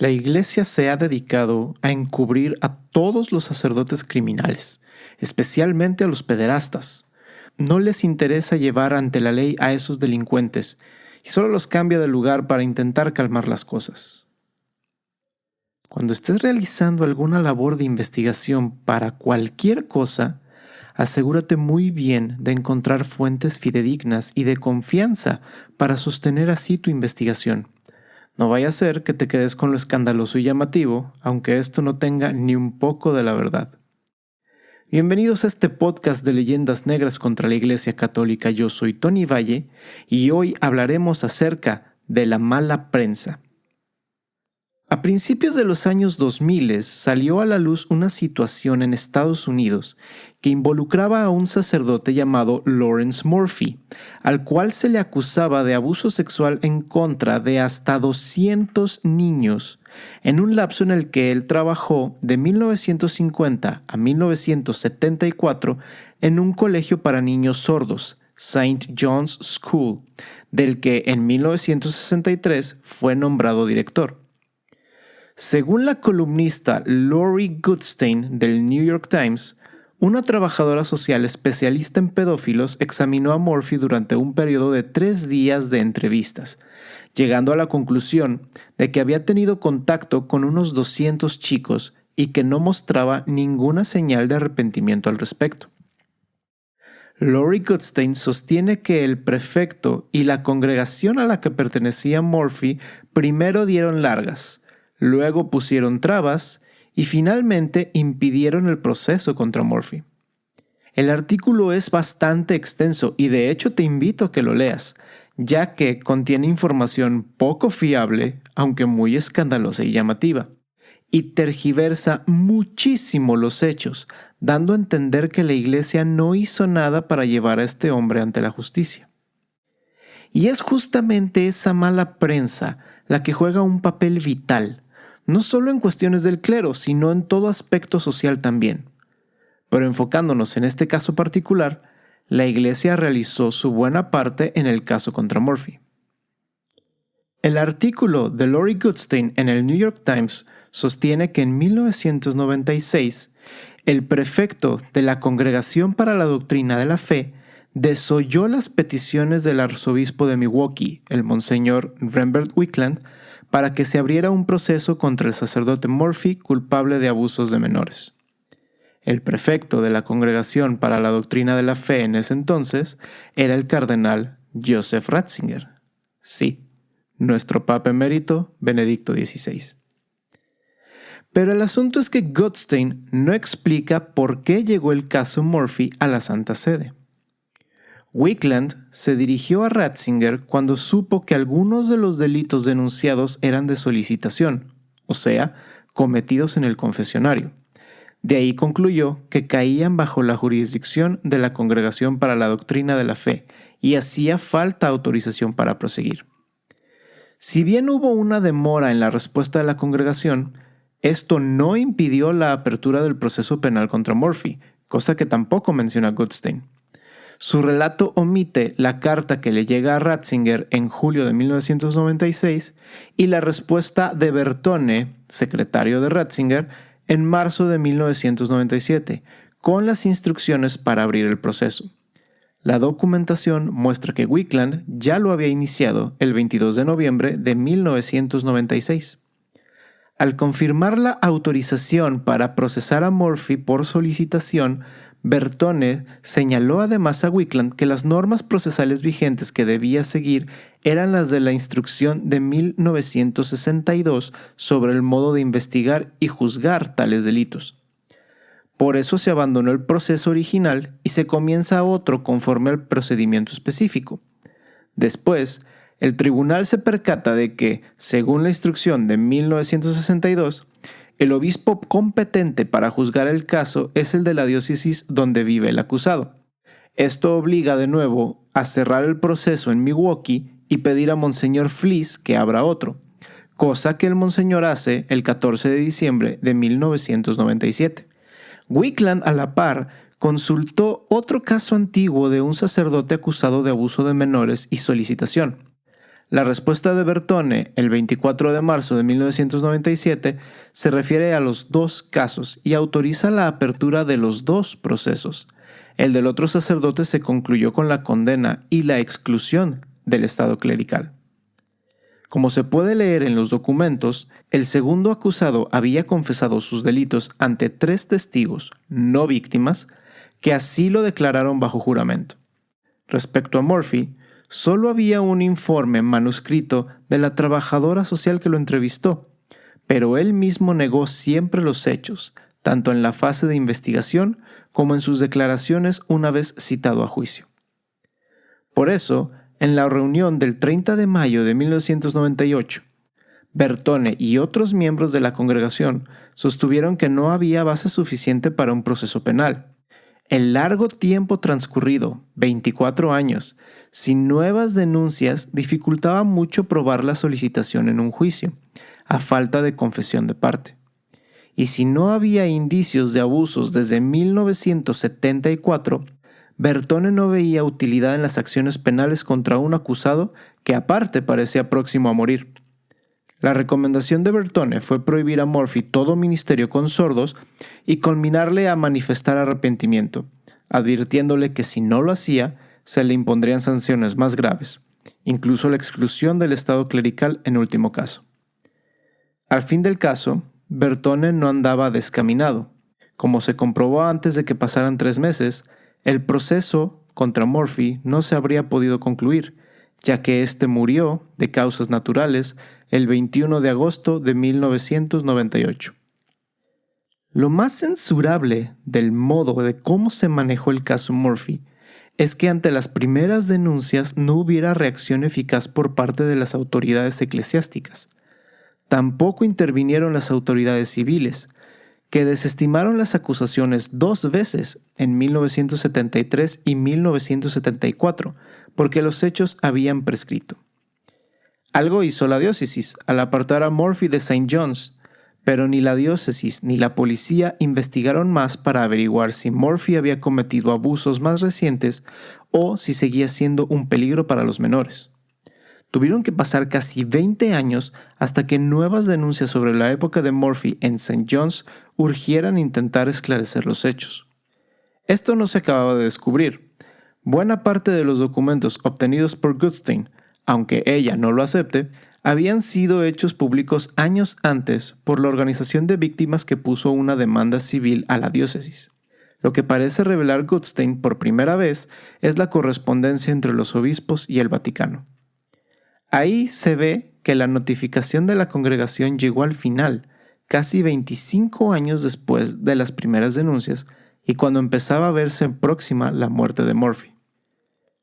La Iglesia se ha dedicado a encubrir a todos los sacerdotes criminales, especialmente a los pederastas. No les interesa llevar ante la ley a esos delincuentes y solo los cambia de lugar para intentar calmar las cosas. Cuando estés realizando alguna labor de investigación para cualquier cosa, asegúrate muy bien de encontrar fuentes fidedignas y de confianza para sostener así tu investigación. No vaya a ser que te quedes con lo escandaloso y llamativo, aunque esto no tenga ni un poco de la verdad. Bienvenidos a este podcast de leyendas negras contra la Iglesia Católica. Yo soy Tony Valle y hoy hablaremos acerca de la mala prensa. A principios de los años 2000 salió a la luz una situación en Estados Unidos que involucraba a un sacerdote llamado Lawrence Murphy, al cual se le acusaba de abuso sexual en contra de hasta 200 niños, en un lapso en el que él trabajó de 1950 a 1974 en un colegio para niños sordos, St. John's School, del que en 1963 fue nombrado director. Según la columnista Lori Goodstein del New York Times, una trabajadora social especialista en pedófilos examinó a Murphy durante un periodo de 3 días de entrevistas, llegando a la conclusión de que había tenido contacto con unos 200 chicos y que no mostraba ninguna señal de arrepentimiento al respecto. Lori Goodstein sostiene que el prefecto y la congregación a la que pertenecía Murphy primero dieron largas, luego pusieron trabas y finalmente impidieron el proceso contra Murphy. El artículo es bastante extenso y de hecho te invito a que lo leas, ya que contiene información poco fiable, aunque muy escandalosa y llamativa, y tergiversa muchísimo los hechos, dando a entender que la Iglesia no hizo nada para llevar a este hombre ante la justicia. Y es justamente esa mala prensa la que juega un papel vital, no solo en cuestiones del clero, sino en todo aspecto social también. Pero enfocándonos en este caso particular, la Iglesia realizó su buena parte en el caso contra Murphy. El artículo de Lori Goodstein en el New York Times sostiene que en 1996, el prefecto de la Congregación para la Doctrina de la Fe desoyó las peticiones del arzobispo de Milwaukee, el monseñor Rembert Wickland, para que se abriera un proceso contra el sacerdote Murphy culpable de abusos de menores. El prefecto de la Congregación para la Doctrina de la Fe en ese entonces era el cardenal Joseph Ratzinger. Sí, nuestro papa emérito Benedicto XVI. Pero el asunto es que Goodstein no explica por qué llegó el caso Murphy a la Santa Sede. Wickland se dirigió a Ratzinger cuando supo que algunos de los delitos denunciados eran de solicitación, o sea, cometidos en el confesionario. De ahí concluyó que caían bajo la jurisdicción de la Congregación para la Doctrina de la Fe y hacía falta autorización para proseguir. Si bien hubo una demora en la respuesta de la congregación, esto no impidió la apertura del proceso penal contra Murphy, cosa que tampoco menciona Goodstein. Su relato omite la carta que le llega a Ratzinger en julio de 1996 y la respuesta de Bertone, secretario de Ratzinger, en marzo de 1997, con las instrucciones para abrir el proceso. La documentación muestra que Wickland ya lo había iniciado el 22 de noviembre de 1996. Al confirmar la autorización para procesar a Murphy por solicitación, Bertone señaló además a Wickland que las normas procesales vigentes que debía seguir eran las de la instrucción de 1962 sobre el modo de investigar y juzgar tales delitos. Por eso se abandonó el proceso original y se comienza otro conforme al procedimiento específico. Después, el tribunal se percata de que, según la instrucción de 1962, el obispo competente para juzgar el caso es el de la diócesis donde vive el acusado. Esto obliga de nuevo a cerrar el proceso en Milwaukee y pedir a Monseñor Flies que abra otro, cosa que el monseñor hace el 14 de diciembre de 1997. Wickland, a la par, consultó otro caso antiguo de un sacerdote acusado de abuso de menores y solicitación. La respuesta de Bertone el 24 de marzo de 1997 se refiere a los dos casos y autoriza la apertura de los dos procesos. El del otro sacerdote se concluyó con la condena y la exclusión del estado clerical. Como se puede leer en los documentos, el segundo acusado había confesado sus delitos ante 3 testigos, no víctimas, que así lo declararon bajo juramento. Respecto a Murphy, solo había un informe manuscrito de la trabajadora social que lo entrevistó, pero él mismo negó siempre los hechos, tanto en la fase de investigación como en sus declaraciones una vez citado a juicio. Por eso, en la reunión del 30 de mayo de 1998, Bertone y otros miembros de la congregación sostuvieron que no había base suficiente para un proceso penal. El largo tiempo transcurrido, 24 años, sin nuevas denuncias dificultaba mucho probar la solicitación en un juicio, a falta de confesión de parte. Y si no había indicios de abusos desde 1974, Bertone no veía utilidad en las acciones penales contra un acusado que aparte parecía próximo a morir. La recomendación de Bertone fue prohibir a Murphy todo ministerio con sordos y conminarle a manifestar arrepentimiento, advirtiéndole que si no lo hacía, se le impondrían sanciones más graves, incluso la exclusión del estado clerical en último caso. Al fin del caso, Bertone no andaba descaminado. Como se comprobó antes de que pasaran 3 meses, el proceso contra Murphy no se habría podido concluir, ya que éste murió de causas naturales el 21 de agosto de 1998. Lo más censurable del modo de cómo se manejó el caso Murphy es que ante las primeras denuncias no hubiera reacción eficaz por parte de las autoridades eclesiásticas. Tampoco intervinieron las autoridades civiles, que desestimaron las acusaciones 2 veces en 1973 y 1974, porque los hechos habían prescrito. Algo hizo la diócesis al apartar a Murphy de St. John's, pero ni la diócesis ni la policía investigaron más para averiguar si Murphy había cometido abusos más recientes o si seguía siendo un peligro para los menores. Tuvieron que pasar casi 20 años hasta que nuevas denuncias sobre la época de Murphy en St. John's urgieran intentar esclarecer los hechos. Esto no se acababa de descubrir. Buena parte de los documentos obtenidos por Goodstein, aunque ella no lo acepte, habían sido hechos públicos años antes por la organización de víctimas que puso una demanda civil a la diócesis. Lo que parece revelar Goodstein por primera vez es la correspondencia entre los obispos y el Vaticano. Ahí se ve que la notificación de la congregación llegó al final, casi 25 años después de las primeras denuncias y cuando empezaba a verse próxima la muerte de Murphy.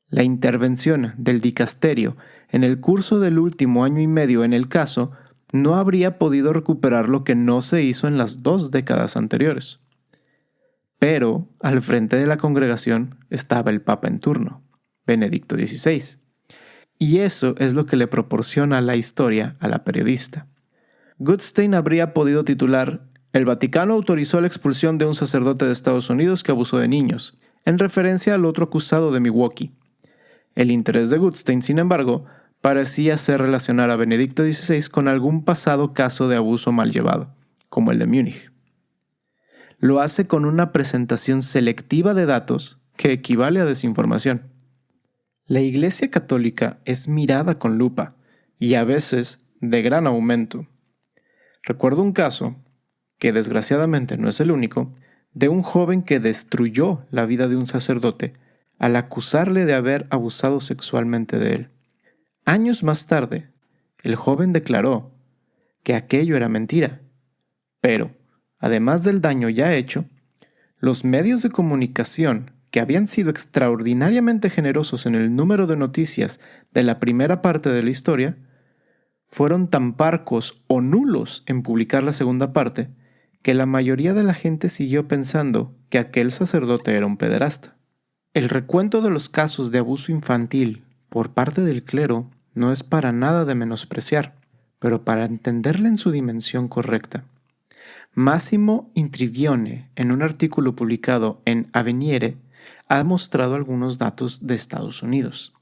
La intervención del dicasterio en el curso del último año y medio en el caso no habría podido recuperar lo que no se hizo en las 2 décadas anteriores. Pero al frente de la congregación estaba el Papa en turno, Benedicto XVI. Y eso es lo que le proporciona la historia a la periodista. Goodstein habría podido titular «El Vaticano autorizó la expulsión de un sacerdote de Estados Unidos que abusó de niños», en referencia al otro acusado de Milwaukee. El interés de Goodstein, sin embargo, parecía ser relacionar a Benedicto XVI con algún pasado caso de abuso mal llevado, como el de Múnich. Lo hace con una presentación selectiva de datos que equivale a desinformación. La Iglesia Católica es mirada con lupa y a veces de gran aumento. Recuerdo un caso, que desgraciadamente no es el único, de un joven que destruyó la vida de un sacerdote al acusarle de haber abusado sexualmente de él. Años más tarde, el joven declaró que aquello era mentira, pero, además del daño ya hecho, los medios de comunicación que habían sido extraordinariamente generosos en el número de noticias de la primera parte de la historia, fueron tan parcos o nulos en publicar la segunda parte que la mayoría de la gente siguió pensando que aquel sacerdote era un pederasta. El recuento de los casos de abuso infantil por parte del clero no es para nada de menospreciar, pero para entenderla en su dimensión correcta. Massimo Intrigione, en un artículo publicado en Avvenire, ha mostrado algunos datos de Estados Unidos.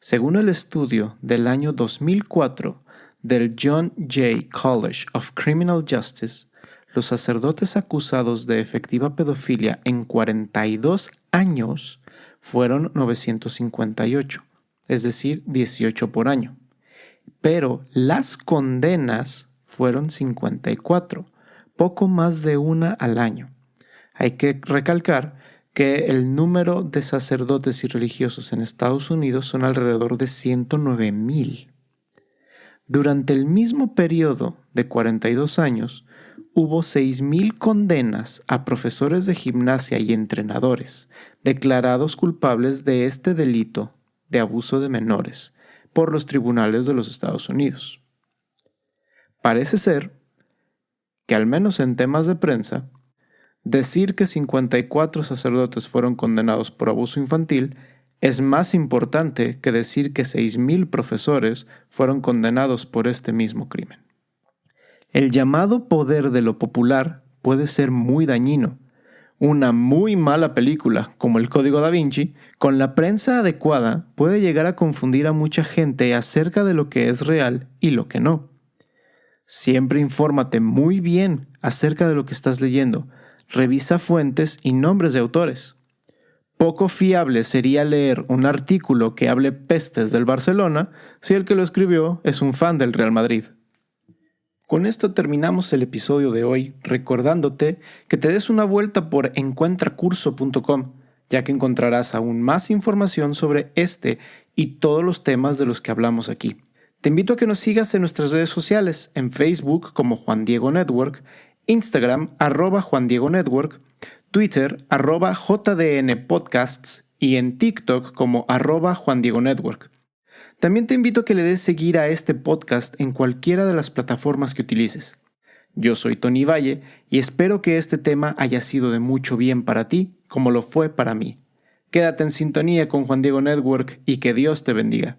Según el estudio del año 2004 del John Jay College of Criminal Justice, los sacerdotes acusados de efectiva pedofilia en 42 años fueron 958, es decir, 18 por año. Pero las condenas fueron 54, poco más de una al año. Hay que recalcar que el número de sacerdotes y religiosos en Estados Unidos son alrededor de 109,000. Durante el mismo periodo de 42 años, hubo 6,000 condenas a profesores de gimnasia y entrenadores declarados culpables de este delito de abuso de menores por los tribunales de los Estados Unidos. Parece ser que, al menos en temas de prensa, decir que 54 sacerdotes fueron condenados por abuso infantil es más importante que decir que 6,000 profesores fueron condenados por este mismo crimen. El llamado poder de lo popular puede ser muy dañino. Una muy mala película, como El Código Da Vinci, con la prensa adecuada puede llegar a confundir a mucha gente acerca de lo que es real y lo que no. Siempre infórmate muy bien acerca de lo que estás leyendo. Revisa fuentes y nombres de autores. Poco fiable sería leer un artículo que hable pestes del Barcelona si el que lo escribió es un fan del Real Madrid. Con esto terminamos el episodio de hoy, recordándote que te des una vuelta por encuentracurso.com, ya que encontrarás aún más información sobre este y todos los temas de los que hablamos aquí. Te invito a que nos sigas en nuestras redes sociales, en Facebook como Juan Diego Network, Instagram @Juan Diego Network, Twitter @JDN Podcasts y en TikTok como @Juan Diego Network. También te invito a que le des seguir a este podcast en cualquiera de las plataformas que utilices. Yo soy Tony Valle y espero que este tema haya sido de mucho bien para ti, como lo fue para mí. Quédate en sintonía con Juan Diego Network y que Dios te bendiga.